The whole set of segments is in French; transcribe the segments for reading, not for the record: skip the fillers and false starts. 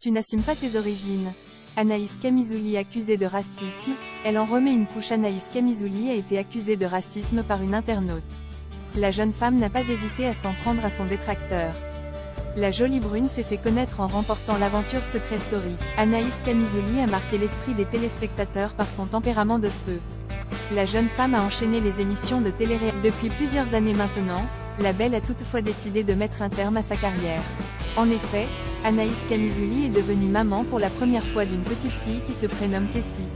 Tu n'assumes pas tes origines. Anaïs Camizouli accusée de racisme, elle en remet une couche. Anaïs Camizouli a été accusée de racisme par une internaute. La jeune femme n'a pas hésité à s'en prendre à son détracteur. La jolie brune s'est fait connaître en remportant l'aventure Secret Story. Anaïs Camizouli a marqué l'esprit des téléspectateurs par son tempérament de feu. La jeune femme a enchaîné les émissions de télé-réalité. Depuis plusieurs années maintenant, la belle a toutefois décidé de mettre un terme à sa carrière. En effet, Anaïs Camizouli est devenue maman pour la première fois d'une petite fille qui se prénomme Tessie.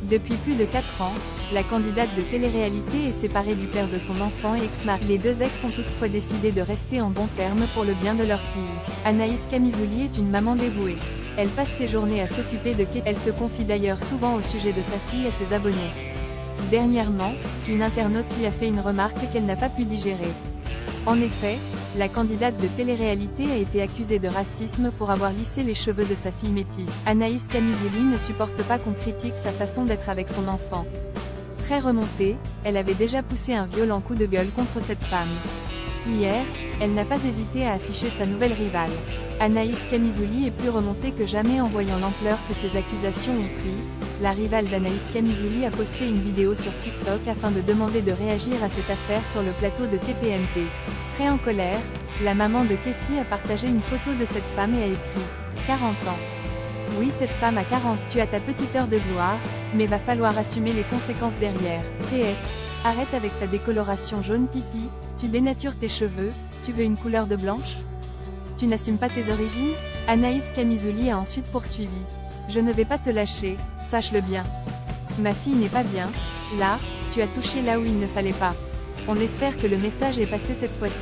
Depuis plus de 4 ans, la candidate de télé-réalité est séparée du père de son enfant et ex-mari. Les deux ex ont toutefois décidé de rester en bons termes pour le bien de leur fille. Anaïs Camizouli est une maman dévouée. Elle passe ses journées à s'occuper de Kessie. Elle se confie d'ailleurs souvent au sujet de sa fille à ses abonnés. Dernièrement, une internaute lui a fait une remarque qu'elle n'a pas pu digérer. En effet, la candidate de télé-réalité a été accusée de racisme pour avoir lissé les cheveux de sa fille métisse. Anaïs Camizouli ne supporte pas qu'on critique sa façon d'être avec son enfant. Très remontée, elle avait déjà poussé un violent coup de gueule contre cette femme. Hier, elle n'a pas hésité à afficher sa nouvelle rivale. Anaïs Camizouli est plus remontée que jamais en voyant l'ampleur que ces accusations ont pris. La rivale d'Anaïs Camizouli a posté une vidéo sur TikTok afin de demander de réagir à cette affaire sur le plateau de TPMP. Très en colère, la maman de Kessie a partagé une photo de cette femme et a écrit « 40 ans. Oui, cette femme a 40, tu as ta petite heure de gloire, mais va falloir assumer les conséquences derrière. PS, arrête avec ta décoloration jaune pipi, tu dénatures tes cheveux, tu veux une couleur de blanche? Tu n'assumes pas tes origines ?» Anaïs Camizouli a ensuite poursuivi. « Je ne vais pas te lâcher, sache-le bien. Ma fille n'est pas bien, là, tu as touché là où il ne fallait pas. » On espère que le message est passé cette fois-ci.